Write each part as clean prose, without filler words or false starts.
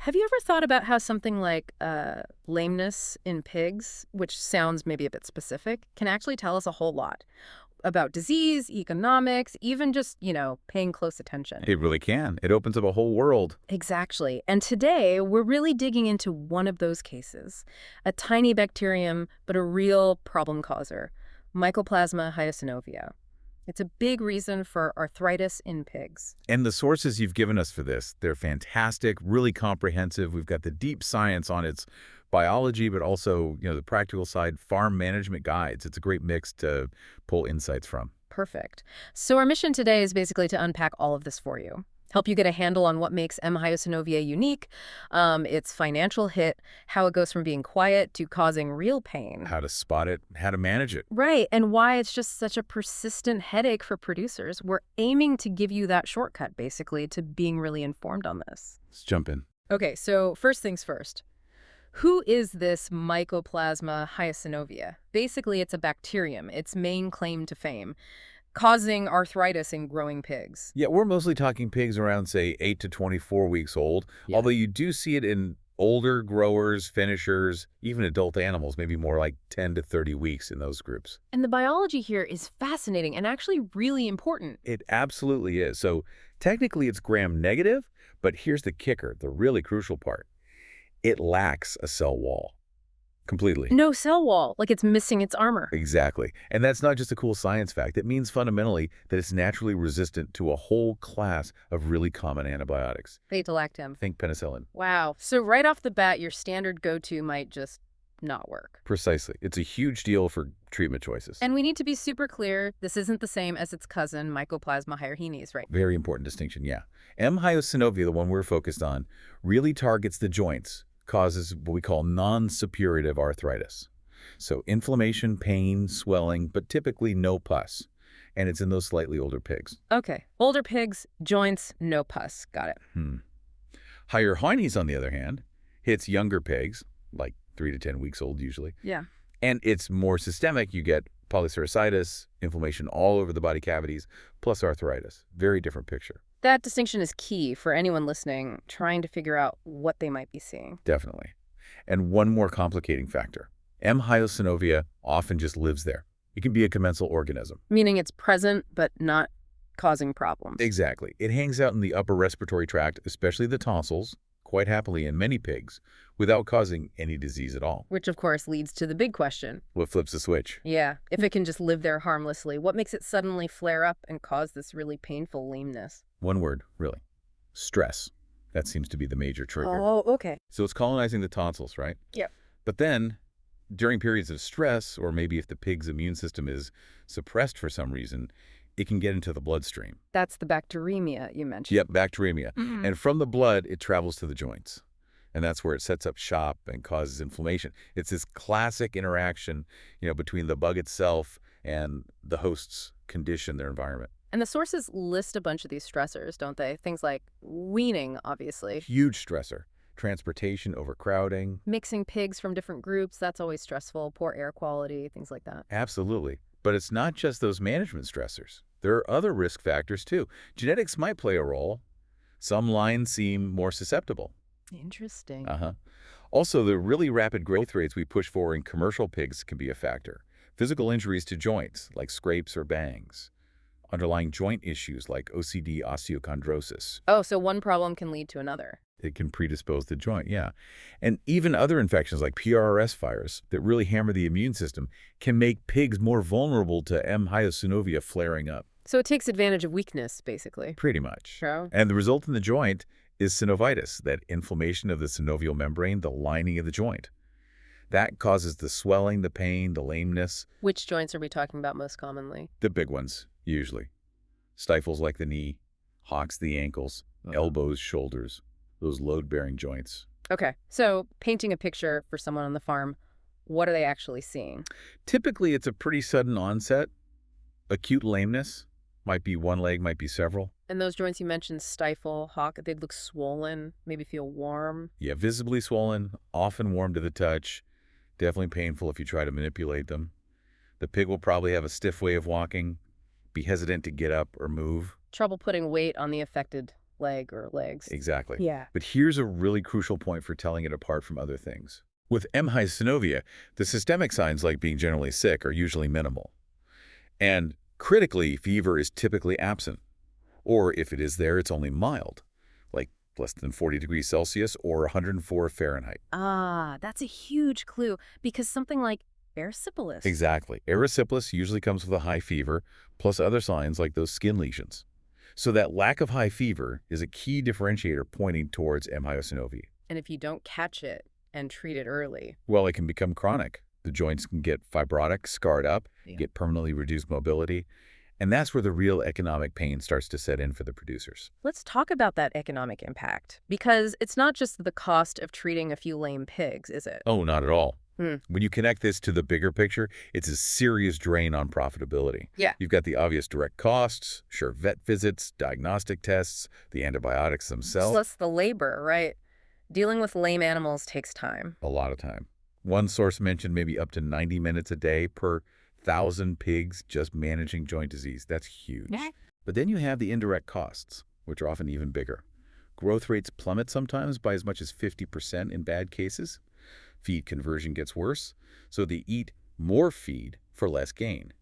Have you ever thought about how something like lameness in pigs, which sounds maybe a bit specific, can actually tell us a whole lot about disease, economics, even just, paying close attention? It really can. It opens up a whole world. Exactly. And today, we're really digging into one of those cases, a tiny bacterium, but a real problem causer, Mycoplasma hyosynoviae. It's a big reason for arthritis in pigs. And the sources you've given us for this, they're fantastic, really comprehensive. We've got the deep science on its biology, but also, the practical side, farm management guides. It's a great mix to pull insights from. Perfect. So our mission today is basically to unpack all of this for you, help you get a handle on what makes M. hyosynoviae unique, its financial hit, how it goes from being quiet to causing real pain. How to spot it, how to manage it. Right, and why it's just such a persistent headache for producers. We're aiming to give you that shortcut, basically, to being really informed on this. Let's jump in. Okay, so first things first. Who is this Mycoplasma hyosynoviae? Basically, it's a bacterium, its main claim to fame, causing arthritis in growing pigs. Yeah, we're mostly talking pigs around, say, 8 to 24 weeks old, Yeah. although you do see it in older growers, finishers, even adult animals, maybe more like 10 to 30 weeks in those groups. And the biology here is fascinating and actually really important. It absolutely is. So technically it's gram-negative, but here's the kicker, the really crucial part. It lacks a cell wall. Completely. No cell wall, like it's missing its armor. Exactly. And that's not just a cool science fact. It means fundamentally that it's naturally resistant to a whole class of really common antibiotics. Beta-lactam. Think penicillin. Wow. So right off the bat, your standard go-to might just not work. Precisely. It's a huge deal for treatment choices. And we need to be super clear, this isn't the same as its cousin, Mycoplasma hyosynoviae, right? Very important distinction, yeah. M. hyosynoviae, the one we're focused on, really targets the joints, causes what we call non-suppurative arthritis. So inflammation, pain, swelling, but typically no pus. And it's in those slightly older pigs. Okay. Older pigs, joints, no pus. Got it. Hyorhinis, on the other hand, hits younger pigs, like 3 to 10 weeks old usually. Yeah. And it's more systemic. You get polycerasitis, inflammation all over the body cavities, plus arthritis. Very different picture. That distinction is key for anyone listening, trying to figure out what they might be seeing. Definitely. And one more complicating factor. M. hyosynoviae often just lives there. It can be a commensal organism. Meaning it's present, but not causing problems. Exactly. It hangs out in the upper respiratory tract, especially the tonsils, quite happily in many pigs, without causing any disease at all. Which, of course, leads to the big question. What flips the switch? Yeah, if it can just live there harmlessly, what makes it suddenly flare up and cause this really painful lameness? One word, really. Stress. That seems to be the major trigger. Oh, okay. So it's colonizing the tonsils, right? Yep. But then, during periods of stress, or maybe if the pig's immune system is suppressed for some reason, it can get into the bloodstream. That's the bacteremia you mentioned. Yep, bacteremia. And from the blood, it travels to the joints. And that's where it sets up shop and causes inflammation. It's this classic interaction, between the bug itself and the host's condition, their environment. And the sources list a bunch of these stressors, don't they? Things like weaning, obviously. Huge stressor. Transportation, overcrowding. Mixing pigs from different groups, that's always stressful. Poor air quality, things like that. Absolutely. But it's not just those management stressors. There are other risk factors, too. Genetics might play a role. Some lines seem more susceptible. Interesting. Also, the really rapid growth rates we push for in commercial pigs can be a factor. Physical injuries to joints, like scrapes or bangs. Underlying joint issues like OCD osteochondrosis. Oh, so one problem can lead to another. It can predispose the joint, yeah. And even other infections like PRRS virus that really hammer the immune system can make pigs more vulnerable to M. hyosynoviae flaring up. So it takes advantage of weakness, basically. Pretty much. True. And the result in the joint is synovitis, that inflammation of the synovial membrane, the lining of the joint. That causes the swelling, the pain, the lameness. Which joints are we talking about most commonly? The big ones, usually. Stifles like the knee, hocks the ankles, elbows, shoulders, those load-bearing joints. Okay, so painting a picture for someone on the farm, what are they actually seeing? Typically, it's a pretty sudden onset. Acute lameness. Might be one leg, might be several. And those joints you mentioned, stifle, hock, they'd look swollen, maybe feel warm. Yeah, visibly swollen, often warm to the touch. Definitely painful if you try to manipulate them. The pig will probably have a stiff way of walking, be hesitant to get up or move. Trouble putting weight on the affected leg or legs. Exactly. Yeah. But here's a really crucial point for telling it apart from other things. With M. hyosynovia, the systemic signs like being generally sick are usually minimal. And critically, fever is typically absent. Or if it is there, it's only mild, like less than 40 degrees Celsius or 104 Fahrenheit. Ah, that's a huge clue because something like erysipelas. Exactly. Erysipelas usually comes with a high fever, plus other signs like those skin lesions. So that lack of high fever is a key differentiator pointing towards M. hyosynoviae. And if you don't catch it and treat it early. Well, it can become chronic. The joints can get fibrotic, scarred up, Yeah. get permanently reduced mobility, and that's where the real economic pain starts to set in for the producers. Let's talk about that economic impact because it's not just the cost of treating a few lame pigs, is it? Oh, not at all. Hmm. When you connect this to the bigger picture, it's a serious drain on profitability. Yeah. You've got the obvious direct costs, sure, vet visits, diagnostic tests, the antibiotics themselves. Plus the labor, right? Dealing with lame animals takes time. A lot of time. One source mentioned maybe up to 90 minutes a day per 1,000 pigs just managing joint disease. That's huge. Yeah. But then you have the indirect costs, which are often even bigger. Growth rates plummet sometimes by as much as 50% in bad cases. Feed conversion gets worse, so they eat more feed for less gain.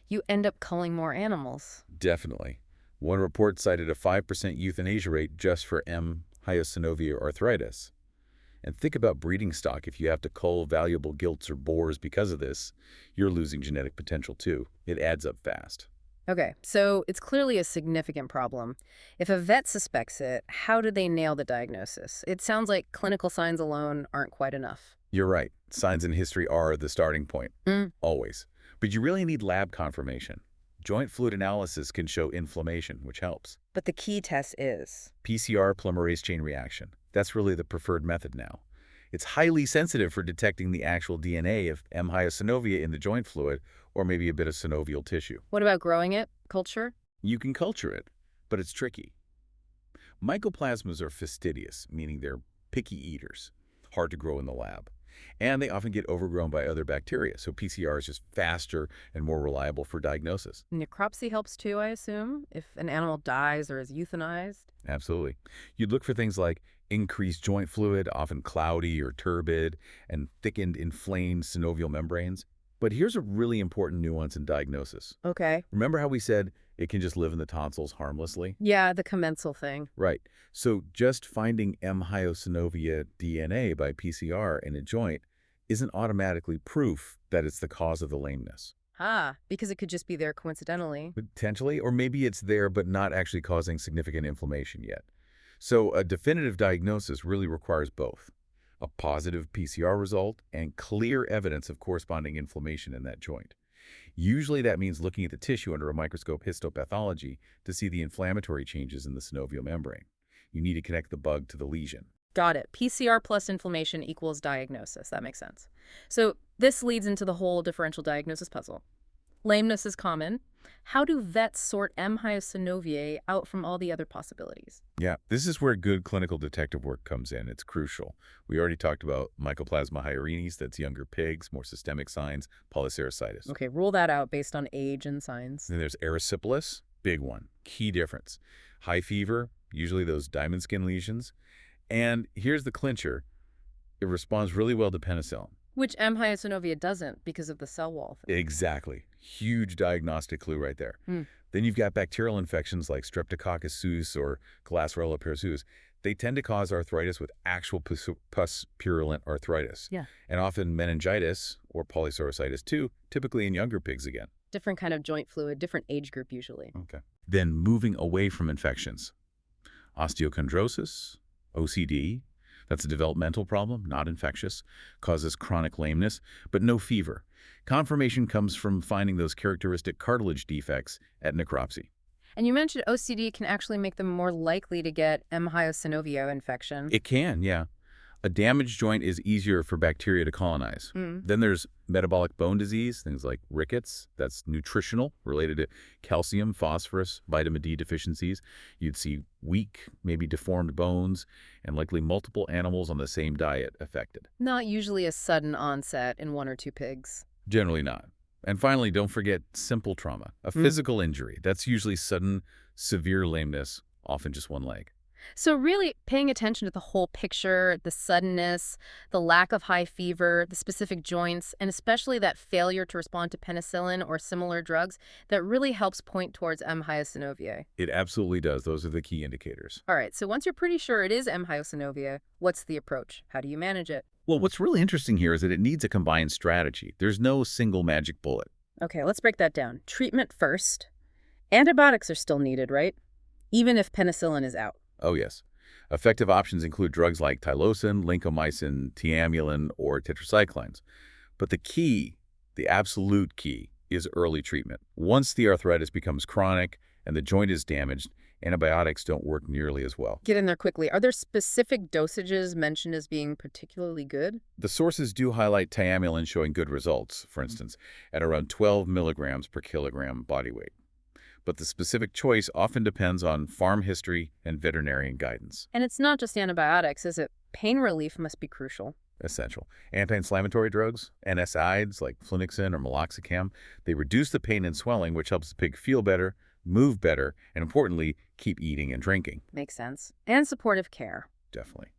You end up culling more animals. Definitely. One report cited a 5% euthanasia rate just for M. hyosynoviae arthritis. And think about breeding stock. If you have to cull valuable gilts or boars because of this, you're losing genetic potential too. It adds up fast. Okay, so it's clearly a significant problem. If a vet suspects it, how do they nail the diagnosis? It sounds like clinical signs alone aren't quite enough. You're right. Signs in history are the starting point, Mm. always. But you really need lab confirmation. Joint fluid analysis can show inflammation, which helps. But the key test is? PCR polymerase chain reaction. That's really the preferred method now. It's highly sensitive for detecting the actual DNA of M. hyosynoviae in the joint fluid or maybe a bit of synovial tissue. What about growing it? Culture? You can culture it, but it's tricky. Mycoplasmas are fastidious, meaning they're picky eaters, hard to grow in the lab. And they often get overgrown by other bacteria, so PCR is just faster and more reliable for diagnosis. Necropsy helps too, I assume, if an animal dies or is euthanized. Absolutely. You'd look for things like increased joint fluid, often cloudy or turbid, and thickened, inflamed synovial membranes. But here's a really important nuance in diagnosis. Okay. Remember how we said it can just live in the tonsils harmlessly? Yeah, the commensal thing. Right. So just finding M. hyosynoviae DNA by PCR in a joint isn't automatically proof that it's the cause of the lameness. Ah, because it could just be there coincidentally. Potentially, or maybe it's there but not actually causing significant inflammation yet. So a definitive diagnosis really requires both a positive PCR result and clear evidence of corresponding inflammation in that joint. Usually that means looking at the tissue under a microscope histopathology to see the inflammatory changes in the synovial membrane. You need to connect the bug to the lesion. Got it. PCR plus inflammation equals diagnosis. That makes sense. So this leads into the whole differential diagnosis puzzle. Lameness is common. How do vets sort M. hyosynoviae out from all the other possibilities? Yeah, this is where good clinical detective work comes in. It's crucial. We already talked about Mycoplasma hyorhinis, that's younger pigs, more systemic signs, polycerasitis. Okay, rule that out based on age and signs. Then there's erysipelas, big one, key difference. High fever, usually those diamond skin lesions. And here's the clincher. It responds really well to penicillin. Which M. hyosynoviae doesn't because of the cell wall thing. Exactly. Huge diagnostic clue right there. Then you've got bacterial infections like Streptococcus suis or Glassorella pertussis. They tend to cause arthritis with actual pus purulent arthritis. Yeah. And often meningitis or polycerasitis too, typically in younger pigs again. Different kind of joint fluid, different age group usually. Okay. Then moving away from infections. Osteochondrosis, OCD, that's a developmental problem, not infectious, causes chronic lameness, but no fever. Confirmation comes from finding those characteristic cartilage defects at necropsy. And you mentioned OCD can actually make them more likely to get M. hyosynoviae infection. It can, yeah. A damaged joint is easier for bacteria to colonize. Then there's metabolic bone disease, things like rickets. That's nutritional, related to calcium, phosphorus, vitamin D deficiencies. You'd see weak, maybe deformed bones, and likely multiple animals on the same diet affected. Not usually a sudden onset in one or two pigs. Generally not. And finally, don't forget simple trauma, a physical injury. That's usually sudden, severe lameness, often just one leg. So really paying attention to the whole picture, the suddenness, the lack of high fever, the specific joints, and especially that failure to respond to penicillin or similar drugs, that really helps point towards M. hyosynoviae. It absolutely does. Those are the key indicators. All right, so once you're pretty sure it is M. hyosynoviae, what's the approach? How do you manage it? Well, what's really interesting here is that it needs a combined strategy. There's no single magic bullet. Okay, let's break that down. Treatment first. Antibiotics are still needed, right? Even if penicillin is out. Oh, yes. Effective options include drugs like tylosin, lincomycin, tiamulin, or tetracyclines. But the key, the absolute key, is early treatment. Once the arthritis becomes chronic and the joint is damaged, antibiotics don't work nearly as well. Get in there quickly. Are there specific dosages mentioned as being particularly good? The sources do highlight tiamulin showing good results, for instance, at around 12 milligrams per kilogram body weight. But the specific choice often depends on farm history and veterinarian guidance. And it's not just antibiotics, is it? Pain relief must be crucial. Essential. Anti-inflammatory drugs, NSAIDs like flunixin or meloxicam, they reduce the pain and swelling, which helps the pig feel better, move better, and importantly, keep eating and drinking. Makes sense. And supportive care. Definitely.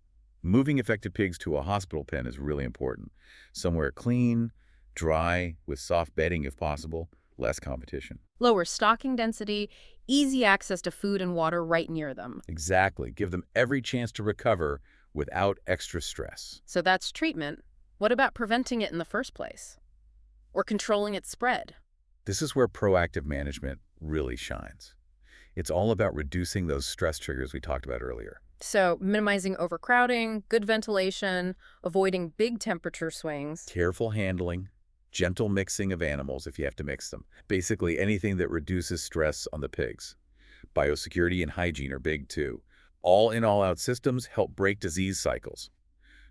Moving affected pigs to a hospital pen is really important. Somewhere clean, dry, with soft bedding if possible, less competition. Lower stocking density, easy access to food and water right near them. Exactly. Give them every chance to recover without extra stress. So that's treatment. What about preventing it in the first place? Or controlling its spread? This is where proactive management really shines. It's all about reducing those stress triggers we talked about earlier. So minimizing overcrowding, good ventilation, avoiding big temperature swings. Careful handling, gentle mixing of animals if you have to mix them. Basically anything that reduces stress on the pigs. Biosecurity and hygiene are big too. All in all-out systems help break disease cycles.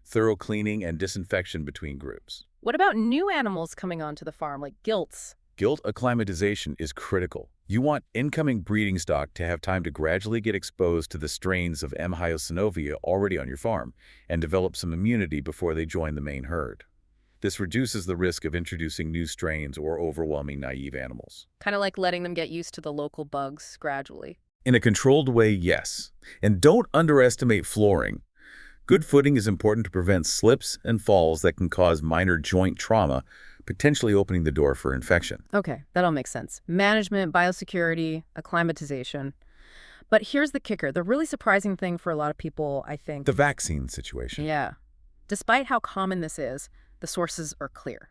Thorough cleaning and disinfection between groups. What about new animals coming onto the farm, like gilts? Gilt acclimatization is critical. You want incoming breeding stock to have time to gradually get exposed to the strains of M. hyosynoviae already on your farm and develop some immunity before they join the main herd. This reduces the risk of introducing new strains or overwhelming naive animals. Kind of like letting them get used to the local bugs gradually. In a controlled way, yes. And don't underestimate flooring. Good footing is important to prevent slips and falls that can cause minor joint trauma, potentially opening the door for infection. Okay, that all makes sense. Management, biosecurity, acclimatization. But here's the kicker, the really surprising thing for a lot of people, I think. The vaccine situation. Yeah. Despite how common this is, the sources are clear.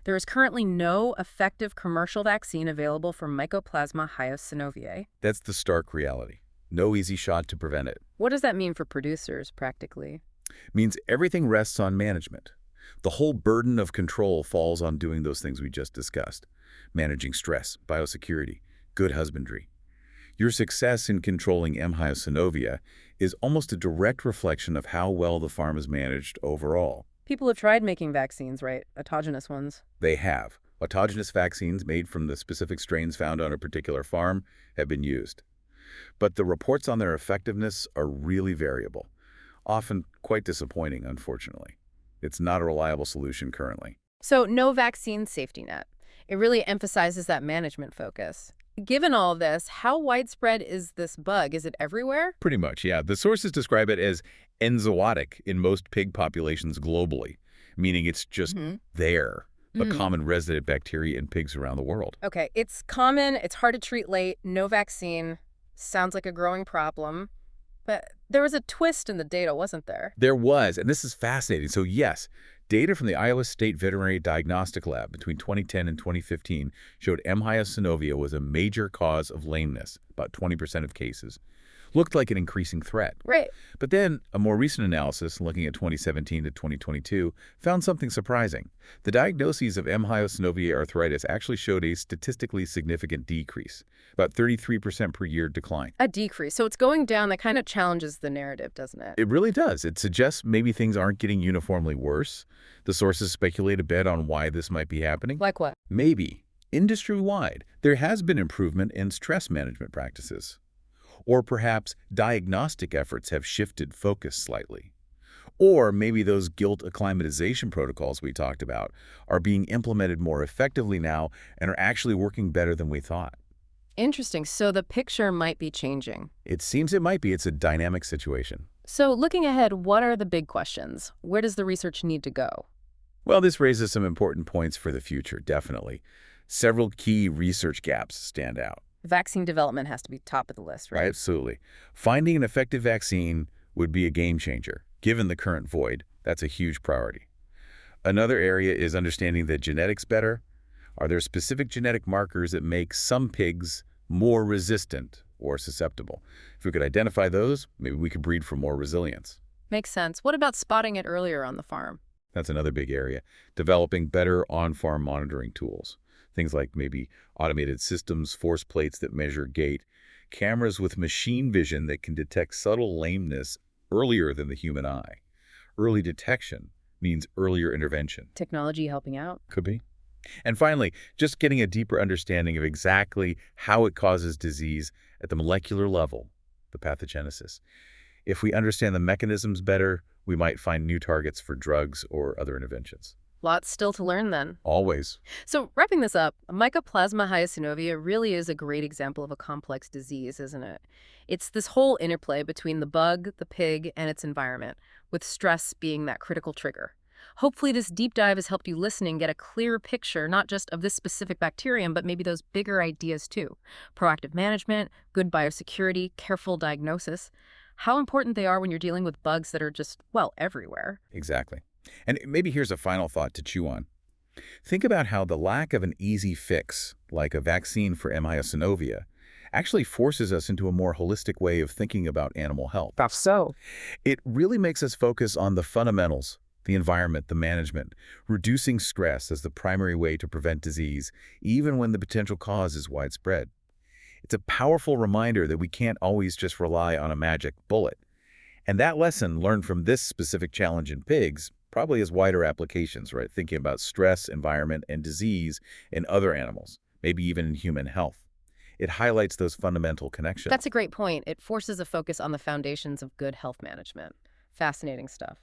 There is currently no effective commercial vaccine available for Mycoplasma hyosynoviae. That's the stark reality. No easy shot to prevent it. What does that mean for producers, practically? Means everything rests on management. The whole burden of control falls on doing those things we just discussed. Managing stress, biosecurity, good husbandry. Your success in controlling M. hyosynoviae is almost a direct reflection of how well the farm is managed overall. People have tried making vaccines, right? Autogenous ones. They have. Autogenous vaccines made from the specific strains found on a particular farm have been used. But the reports on their effectiveness are really variable, often quite disappointing, unfortunately. It's not a reliable solution currently. So no vaccine safety net. It really emphasizes that management focus. Given all this, how widespread is this bug? Is it everywhere? Pretty much, yeah. The sources describe it as enzootic in most pig populations globally, meaning it's just there, a common resident bacteria in pigs around the world. Okay, it's common, it's hard to treat late, no vaccine. Sounds like a growing problem. But there was a twist in the data, wasn't there? There was, and this is fascinating. So yes, data from the Iowa State Veterinary Diagnostic Lab between 2010 and 2015 showed M. hyosynoviae was a major cause of lameness, about 20% of cases. Looked like an increasing threat. Right. But then a more recent analysis, looking at 2017 to 2022, found something surprising. The diagnoses of M. hyosynoviae arthritis actually showed a statistically significant decrease, about 33% per year decline. A decrease. So it's going down. That kind of challenges the narrative, doesn't it? It really does. It suggests maybe things aren't getting uniformly worse. The sources speculate a bit on why this might be happening. Like what? Maybe, industry-wide, there has been improvement in stress management practices. Or perhaps diagnostic efforts have shifted focus slightly. Or maybe those gilt acclimatization protocols we talked about are being implemented more effectively now and are actually working better than we thought. Interesting. So the picture might be changing. It seems it might be. It's a dynamic situation. So looking ahead, what are the big questions? Where does the research need to go? Well, this raises some important points for the future, definitely. Several key research gaps stand out. Vaccine development has to be top of the list, right? Absolutely. Finding an effective vaccine would be a game changer. Given the current void, that's a huge priority. Another area is understanding the genetics better. Are there specific genetic markers that make some pigs more resistant or susceptible? If we could identify those, maybe we could breed for more resilience. Makes sense. What about spotting it earlier on the farm? That's another big area. Developing better on-farm monitoring tools. Things like maybe automated systems, force plates that measure gait, cameras with machine vision that can detect subtle lameness earlier than the human eye. Early detection means earlier intervention. Technology helping out? Could be. And finally, just getting a deeper understanding of exactly how it causes disease at the molecular level, the pathogenesis. If we understand the mechanisms better, we might find new targets for drugs or other interventions. Lots still to learn then. Always. So wrapping this up, Mycoplasma hyosynoviae really is a great example of a complex disease, isn't it? It's this whole interplay between the bug, the pig, and its environment, with stress being that critical trigger. Hopefully this deep dive has helped you listening get a clearer picture, not just of this specific bacterium, but maybe those bigger ideas too. Proactive management, good biosecurity, careful diagnosis. How important they are when you're dealing with bugs that are just, well, everywhere. Exactly. And maybe here's a final thought to chew on. Think about how the lack of an easy fix, like a vaccine for M. hyosynoviae, actually forces us into a more holistic way of thinking about animal health. That's so. It really makes us focus on the fundamentals, the environment, the management, reducing stress as the primary way to prevent disease, even when the potential cause is widespread. It's a powerful reminder that we can't always just rely on a magic bullet. And that lesson learned from this specific challenge in pigs probably has wider applications, right? Thinking about stress, environment, and disease in other animals, maybe even in human health. It highlights those fundamental connections. That's a great point. It forces a focus on the foundations of good health management. Fascinating stuff.